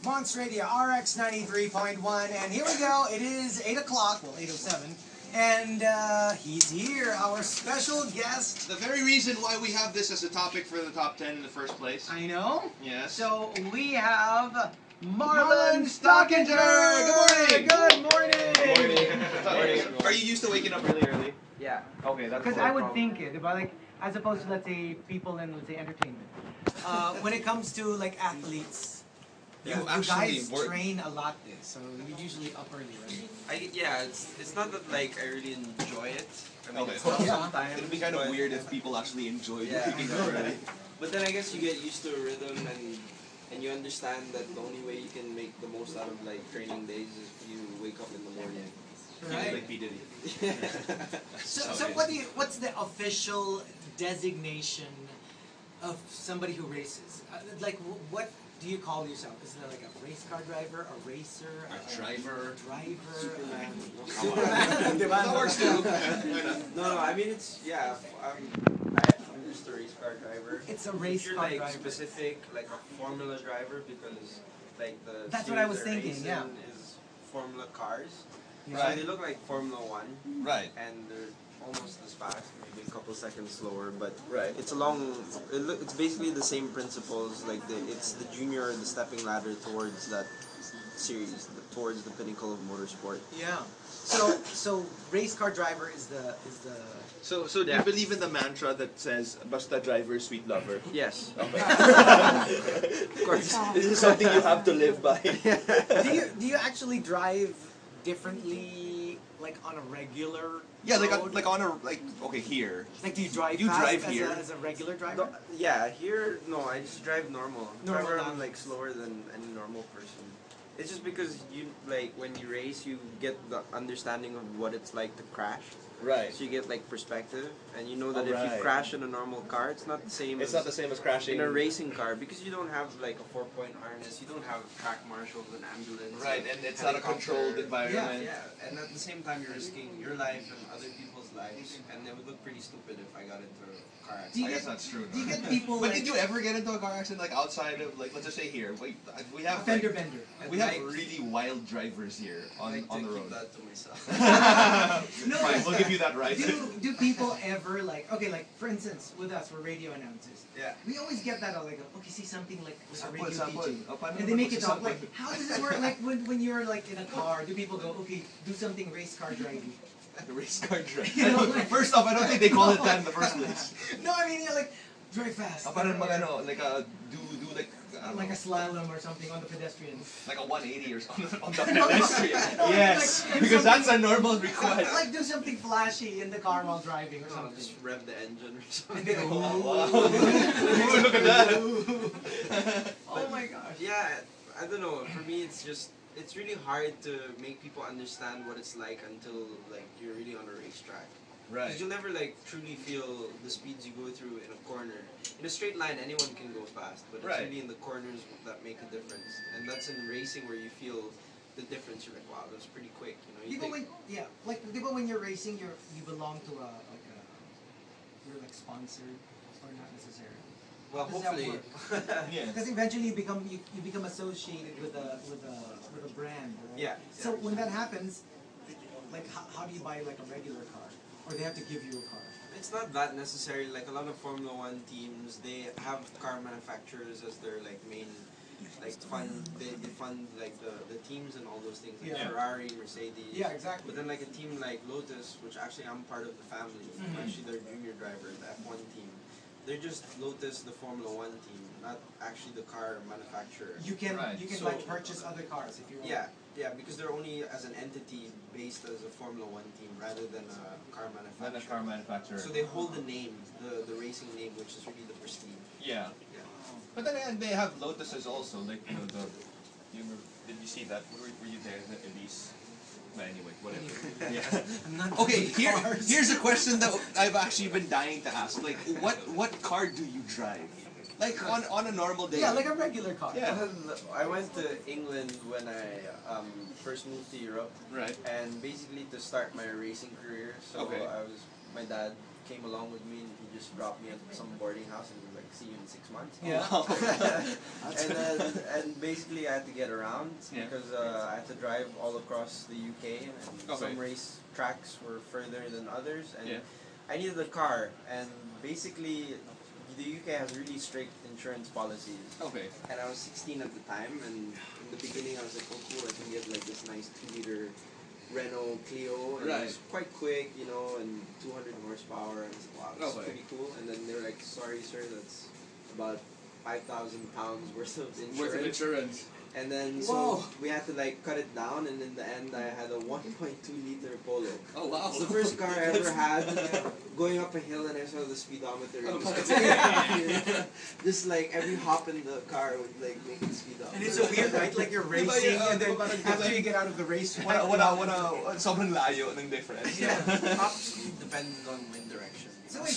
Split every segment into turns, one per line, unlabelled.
Monster Radio RX 93.1, and here we go. It is 8 o'clock, well 8:07, and he's here, our special guest.
The very reason why we have this as a topic for the top 10 in the first place.
I know.
Yes.
So we have Marlon Stockinger. Good morning.
Good morning. Are you used to waking up really early?
Yeah.
Okay, that's
Because I would think it, but like as opposed to let's say people in let's say entertainment. When it comes to like athletes. You guys train a lot there, so you're usually up early, right?
It's not that like I really enjoy it. I mean,
Okay.
it's not
Yeah.
sometimes.
It'd be kind of weird if people actually enjoyed waking up early.
But then I guess you get used to a rhythm and you understand that the only way you can make the most out of like training days is if you wake up in the morning.
Right.
Like P. Diddy.
So what's the official designation of somebody who races? Like what do you call yourself? Is it like a race car driver, a racer,
A driver.
Superman.
Superman.
That works too.
No, I mean I'm just a race car driver.
It's a race
If you're
car
like
driver.
specific, like a formula driver, because like the
That's what I was
series they're
thinking,
racing
yeah.
is formula cars.
Yeah.
So they look like Formula 1,
Right.
and they're almost as fast, maybe a couple seconds slower, but
Right.
it's it's basically the same principles, like it's the junior, the stepping ladder towards that series, towards the pinnacle of motorsport.
Yeah. So race car driver is the
So do you believe in the mantra that says "Basta driver, sweet lover"?
Yes.
Okay.
Of course.
This is something you have to live by.
do you actually drive differently like on a regular
Yeah,
road?
like on a okay here.
Like do you drive
You
fast
drive
as
here?
as a regular driver?
Here, no, I just drive normal.
Normal
Drive
now.
around like slower than any normal person. It's just because you like when you race, you get the understanding of what it's like to crash.
Right.
So you get like perspective, and you know that
Oh,
if you
right.
crash in a normal car, it's not the same.
It's
as
not the same as crashing
in a racing car because you don't have like a 4-point harness, you don't have track marshals and ambulance.
Right, and it's not a controlled environment.
Yeah, and at the same time you're risking your life and other people's lives, and it would look pretty stupid if I got into a car
Do
accident.
you
I guess
get-
that's true.
Do you get people
But
like
did you ever get into a car accident like outside of like let's just say here? We have
fender bender?
we have really wild drivers here
I like
on
to
the
keep
road.
that to myself.
No,
Fine, we'll give you that right.
Do people ever like like for instance with us we're radio announcers.
Yeah.
We always get that like okay see something like with a radio
Sample.
DJ. And they make it talk like how does it work like when you're like in a car do people go okay do something race car driving?
The race car drive.
You know, like-
First off, I don't think they call it that in the first place.
No, I mean you're like drive fast.
Parang magano, like do like
Like a slalom or something on the pedestrian.
like a 180 or something on the pedestrian.
No,
Yes,
like, do
because that's a
something-
normal request.
Like do something flashy in the car while driving or
No,
something.
just rev the engine or
And
something.
then,
Ooh, look at that.
oh my gosh.
Yeah, I don't know. For me, it's really hard to make people understand what it's like until like you're really on a racetrack.
Right.
Because you'll never like truly feel the speeds you go through in a corner. In a straight line, anyone can go fast, but it's
Right.
really in the corners that make a difference. And that's in racing where you feel the difference. You're like, wow, that was pretty quick. You know, you
People
think,
when you're racing, you belong to you're like sponsored or not necessarily.
well,
How does that
hopefully.
work?
Yeah.
Because eventually you become associated with a brand. Right?
Yeah.
So when that happens, like how do you buy like a regular car, or they have to give you a car?
It's not that necessary. Like a lot of Formula 1 teams, they have car manufacturers as their like main like fund. They fund like the teams and all those things like
Yeah.
Ferrari, Mercedes.
Yeah, exactly.
But then like a team like Lotus, which actually I'm part of the family.
Mhm.
Actually, their junior driver, the F1 team. They're just Lotus, the Formula 1 team, not actually the car manufacturer.
You can
Right.
like
So-
purchase other cars if you want.
Yeah, because they're only as an entity based as a Formula 1 team rather than a car
Not
manufacturer.
a car manufacturer.
So they hold the name, the racing name, which is really the prestige.
Yeah.
Yeah.
But then again, they have Lotuses also, like did you see that? Were you there, the Elise? But anyway, whatever. Yeah.
I'm not
Okay,
into cars.
here's a question that I've actually been dying to ask. Like, what car do you drive? Like on a normal day.
Yeah, like a regular car.
Yeah.
Well, I went to England when I first moved to Europe,
Right.
and basically to start my racing career. So
Okay.
my dad came along with me, and he just dropped me at some boarding house, and he was like, see you in 6 months.
Yeah.
And basically I had to get around because I had to drive all across the UK, and some race tracks were further than others, and I needed a car, and basically the UK has really strict insurance policies.
Okay.
And I was 16 at the time, and in the beginning I was like, oh cool, I can get like this nice 2-liter Renault Clio, and it was quite quick, you know, and 200 horsepower, and I was like, wow, that's pretty cool. And then they were like, sorry sir, that's about £5,000 worth of insurance. And then so we had to like cut it down, and in the end I had a 1.2-liter Polo.
Oh wow!
It's the first car I ever had. Going up a hill, and I saw the speedometer. Just like every hop in the car would like make the speed up.
And it's so weird, right? Like you're racing, and then after you get out of the race,
sobrang layo ng difference.
Yeah, top speed depends on wind direction.
So wait,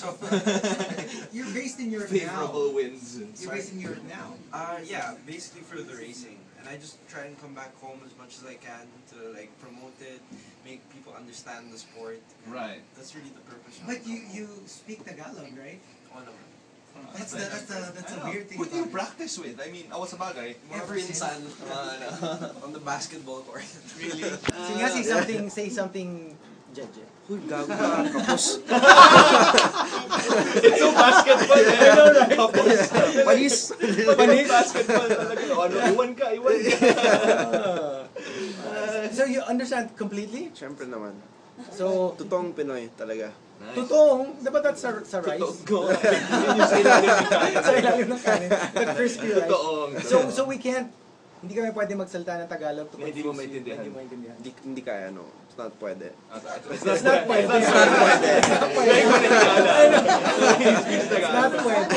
you're based in Europe
favorable
now.
winds.
You're based in Europe now.
Yeah, basically for the racing, and I just try and come back home as much as I can to like promote it, make people understand the sport.
Right.
That's really the purpose.
But you speak Tagalog, right?
Oh no.
That's a weird thing.
Who do you practice with? I mean, sa bagay, mga pinsan.
On the basketball court.
Really? Say something. Jeje.
Huy, gago ka, kapos.
It's so basketball. I know, right?
Panis.
Basketball talaga. Ano, iwan ka.
So you understand completely?
Siyempre naman.
So,
Totoong Pinoy talaga.
Nice.
Totoong, diba that's sa rice?
Totoong. Yun yung sa ilalim ng kanin.
Sa ilalim ng kanin. The crispy rice.
Totoong.
So we can't, hindi kami pwede magsalita ng Tagalog to
Hindi mo maintindihan.
Hindi mo maintindihan.
Hindi kaya, no. It's not pwede.
It's not pwede.
It's not pwede.
It's not pwede.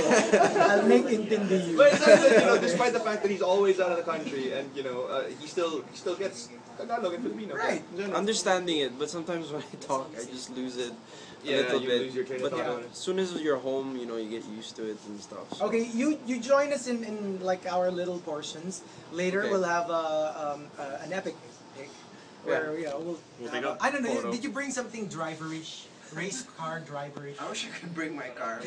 I'll make intindi you.
But it's not that, you know, despite the fact that he's always out of the country, and you know, he still gets Tagalog and Filipino.
Right.
Understanding it, but sometimes when I talk, I just lose it a little
you
bit.
lose your train of
But
thought.
as soon as you're home, you know, you get used to it and stuff. So.
Okay, you join us in like our little portions. Later we'll have an epic pick where we'll
take
have
a
I don't know.
photo.
Did you bring something driverish, race car driverish?
I wish I could bring my car.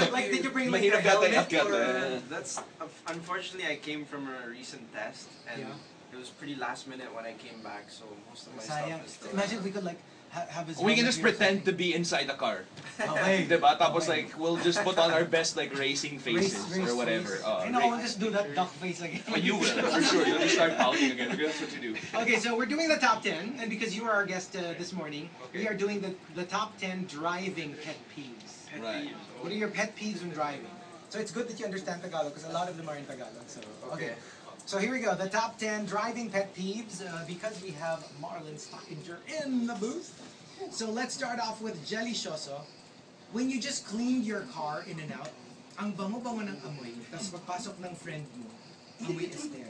Like did you bring like
Mahirap
a helmet?
yata
Or,
That's unfortunately I came from a recent test, and it was pretty last minute when I came back, so most of my
Sayang.
stuff is still.
Imagine if we could like have his.
We can
helmet
just
here or
pretend to be inside the car.
something. Okay.
Diba? Tapos like, we'll just put on our best like racing
Race
faces or whatever.
I know, I'll just do that duck face again.
But you will, for sure. You'll just start pouting again because that's what you do.
Okay, so we're doing the top 10, and because you are our guest this morning, we are doing the top 10 driving pet peeves.
Right.
What are your pet peeves when driving? So it's good that you understand Tagalog, because a lot of them are in Tagalog. So okay. So here we go, the top 10 driving pet peeves, because we have Marlon Stockinger in the booth. So let's start off with Delicioso. When you just cleaned your car in and out, ang bango-bango ng amoy, tapos pagpasok ng friend mo, amoy estero.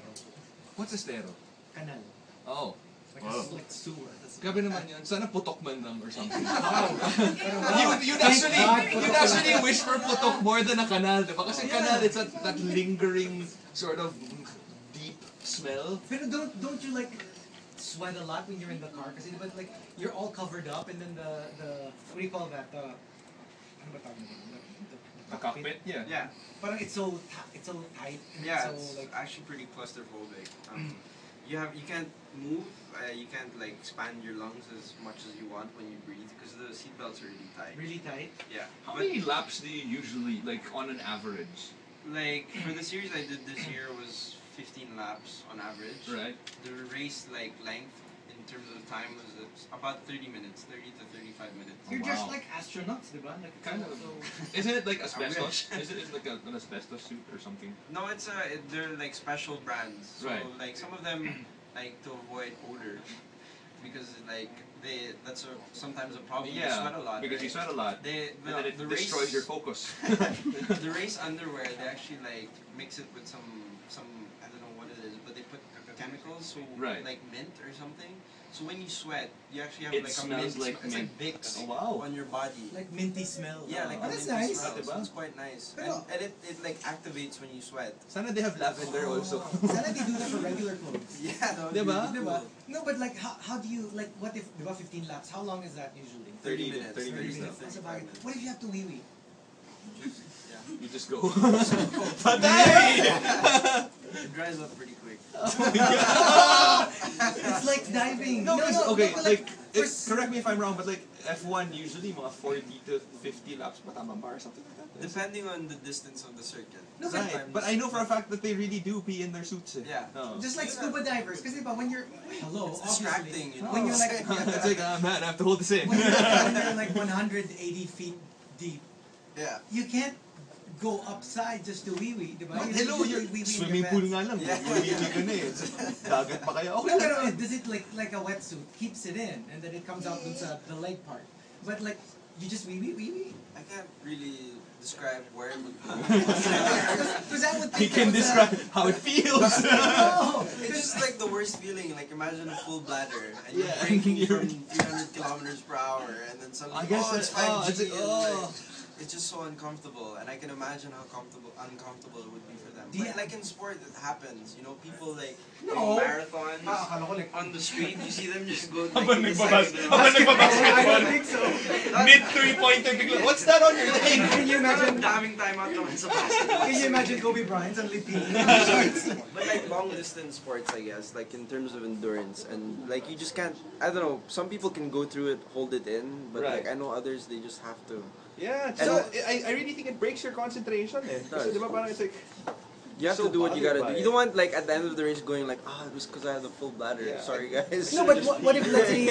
What's estero?
Kanal.
Oh.
Like a slick sewer.
Grabe naman yun. Sana putok man lang or something.
Wow.
You'd actually wish for putok more than a kanal, diba? Kasi kanal, it's that lingering sort of deep smell.
Pero don't you like sweat a lot when you're in the car? Kasi diba like you're all covered up, and then the what do you call that? Ano ba tawag nito?
The cockpit? Yeah.
Yeah.
Parang it's so tight. And
Yeah,
it's so
it's
like
actually pretty claustrophobic. You can't move, you can't like expand your lungs as much as you want when you breathe because the seatbelts are really tight.
really tight.
Yeah.
How many laps do you usually, like, on an average?
Like for the series I did this year was 15 laps on average.
Right.
The race like length in terms of time was about 30 minutes, 30 to 35 minutes.
You're
wow.
just like astronauts, diba? Like
Kind of.
so
Isn't it like asbestos? Isn't it like an asbestos suit or something?
No, they're like special brands. So
Right.
like some of them like to avoid odor because like that's sometimes a problem. You sweat a lot.
because you
right?
sweat a lot.
And
then it destroys your focus.
The race underwear, they actually like mix it with some I don't know what it is, but they put chemicals, so like mint or something. So when you sweat, you actually have
It
like a
smells
mint.
like
It's
mint.
like Vicks
Oh, wow.
on your body.
like minty smell.
Yeah, like
oh,
a
that's
minty
nice.
smell.
Diba?
So it's quite nice,
Pero-
and it like activates when you sweat.
Sana they have lavender also.
Sana they do that for regular clothes.
Yeah, that would be
Diba?
really
Diba?
cool.
No, but like how do you like what if diba 15 laps? How long is that usually?
30 minutes.
30 minutes.
That's about it. What if you have to wee wee?
Yeah.
You just go. Patay!
It dries up pretty quick.
It's like diving.
No, okay,
but
like,
first-
correct me if I'm wrong, but like F1 usually mga 40 to 50 laps pa tama ba or something like that?
Depending on the distance of the circuit.
No, but-
Right, but I know for a fact that they really do pee in their suits. Eh.
Yeah.
Oh.
Just like scuba divers, because when you're hello,
It's
obviously,
distracting, you know?
when you're like
It's like, man, I have to hold this in.
when you're like 180 feet deep,
Yeah.
you can't go upside just to wee wee, diba?
But
You
hello,
just
you're
wee-wee in
swimming
your
pool
pants.
nga lang.
Yeah.
Maliligo ka na eh. Dagat pa kaya. Okay
No,
lang.
pero does it like a wetsuit keeps it in and then it comes out dun sa the leg part? But like you just wee wee.
I can't really describe where it would go.
Because I would
He
think
can
that was
describe how it feels.
No,
It's just like the worst feeling. Like imagine a full bladder and you're
Yeah.
breaking from 300 kilometers per hour, and then suddenly
I guess
it's
that-
5G.
it's like,
and, it's just so uncomfortable, and I can imagine how uncomfortable it would be for them.
Yeah.
Like in sport, it happens. You know, people like
No.
doing marathons
akala ko like
on the street. You see them just go like
Habang
to the
nagbabas-
side.
habang nagbabasketball.
I don't think so.
Mid 3-pointer bigla. What's that on your leg?
Can you imagine?
Daming time out naman sa basketball.
Can you imagine Kobe Bryant suddenly peeing?
But like long distance sports, I guess, like in terms of endurance, and like you just can't. I don't know. Some people can go through it, hold it in, but
Right.
like I know others, they just have to.
Yeah,
so
I really think it breaks your concentration eh. Kasi
does.
di ba parang it's like,
You have
So
to do what you gotta
bothered by
do. You don't want like at the end of the race going like, it was because I had a full bladder.
Yeah.
Sorry guys.
No, but what if let's say,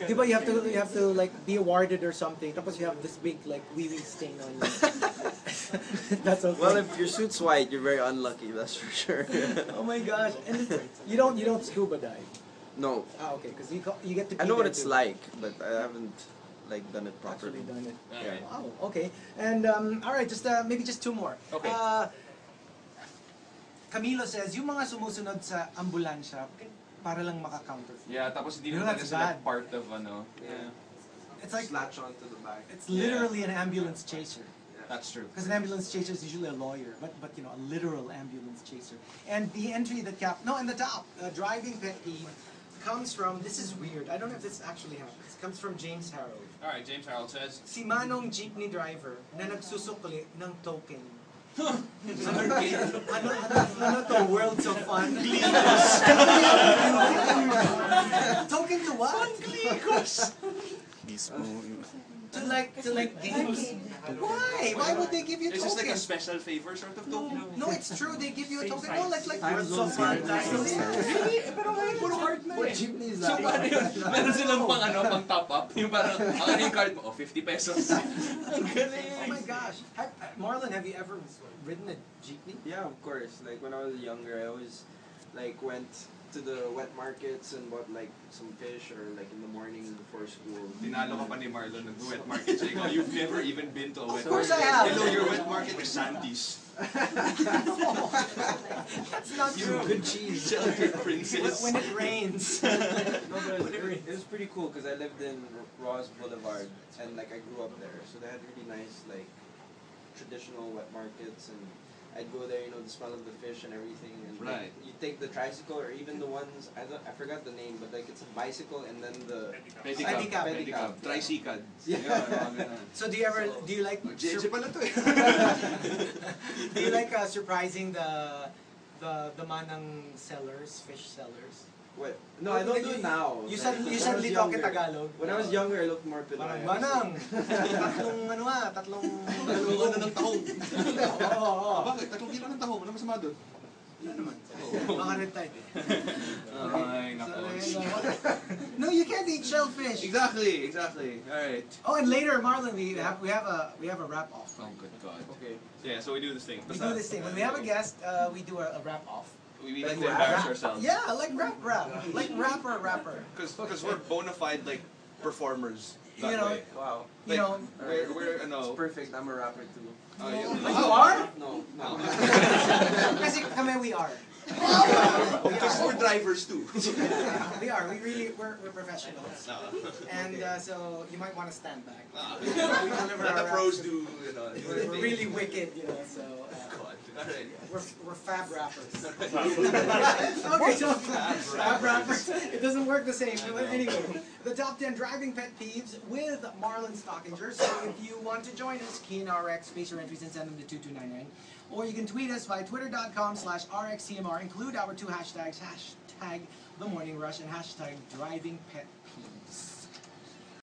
diba, you have to like be awarded or something. Tapos you have this big like wee wee stain on you. That's okay.
Well, if your suit's white, you're very unlucky. That's for sure.
Oh my gosh! And you don't scuba dive.
No,
Okay, because you get to.
I know
pee
what
there
it's
too.
like, but I haven't like done it properly.
Actually done it.
Yeah.
Wow. Okay. And all right, just maybe just two more.
Okay.
Camilo says, yung mga sumusunod sa ambulansya para lang maka-counterfeit.
yeah, tapos hindi
You know,
naman
that's
sila
bad.
part of ano.
Yeah.
It's like
Latch onto the back.
it's literally an ambulance chaser.
That's true.
Because an ambulance chaser is usually a lawyer, but you know, a literal ambulance chaser. And the entry that in the top, driving pet peeve comes from, this is weird, I don't know if this actually happens, comes from James Harold.
Alright, James Harold says,
Si Manong jeepney driver na nagsusukli ng token. ano to, worlds of fun? Token to what? To like games? Why? Why would they give you
it's just like a
tokens?
special favor sort of token.
No, it's true. They give you a token. No, like
Time
words
zone
of fun.
card.
Really? Pero ngayon, puro card na eh.
Jeepney is
So paano yun? Meron silang pang top up. Yung parang, ang ano yung card mo? Oh, 50 pesos. Ang galing.
Oh my gosh. Marlon, have you ever ridden a jeepney?
Yeah, of course. Like when I was younger, I always like went to the wet markets and bought like some fish or like in the morning before school.
Tinalo ka pa ni Marlon ng wet market. So ikaw, you've never even been to a wet
Of course
market.
I have.
Hello, your wet market is Sandy's.
That's not
You
true.
Good cheese.
Sheltered princess.
When it rains.
No, but it was pretty cool because I lived in Ross Boulevard and like I grew up there, so they had really nice like traditional wet markets, and I'd go there, you know, the smell of the fish and everything, and
Right.
like, you take the tricycle or even the ones I forgot the name, but like it's a bicycle and then the
Pedicab.
Pedicab. Tricycad.
Yeah.
So do you like
JJ pala to eh.
do you like surprising the manang sellers, fish sellers?
What? No, I don't do it now.
You
Like,
suddenly
when I was
talk in
younger-
Tagalog.
When I was younger, I looked more Pinoy.
Parang, manang, tatlong
Tatlong ano ng tahong.
Oo.
Bakit? Tatlong kilo ng tahong. Ano masama doon?
Wala naman. Baka red tide eh.
Ay, nako.
No, you can't eat shellfish.
Exactly. Alright.
Oh, and later, Marlon, we have a wrap off.
Oh, good God.
Okay.
Yeah, so we do this thing.
We do this thing when we have a guest. We do a wrap off.
We like to
Like
embarrass
Rap-
ourselves.
Yeah, like rap, like rapper.
Because we're bona fide like performers. That
You know,
way.
Wow.
You know,
We're
It's
ano.
perfect. I'm a rapper too.
Oh, yeah.
you are?
No.
Kasi kami we are.
Because we're drivers too.
We are. We're professionals. And so you might want to stand back. We deliver
Let the
our
pros
raps.
do, you know.
We're really wicked, you know. So.
God.
Alright.
We're fab rappers. Okay, so fab rappers. It doesn't work the same. But anyway, the top 10 driving pet peeves with Marlon Stockinger. So if you want to join us, key in RX, space your entries, and send them to 2299. Or you can tweet us by twitter.com/RxCMR. Include our 2 hashtags, hashtag The Morning Rush and hashtag Driving Pet Peeves.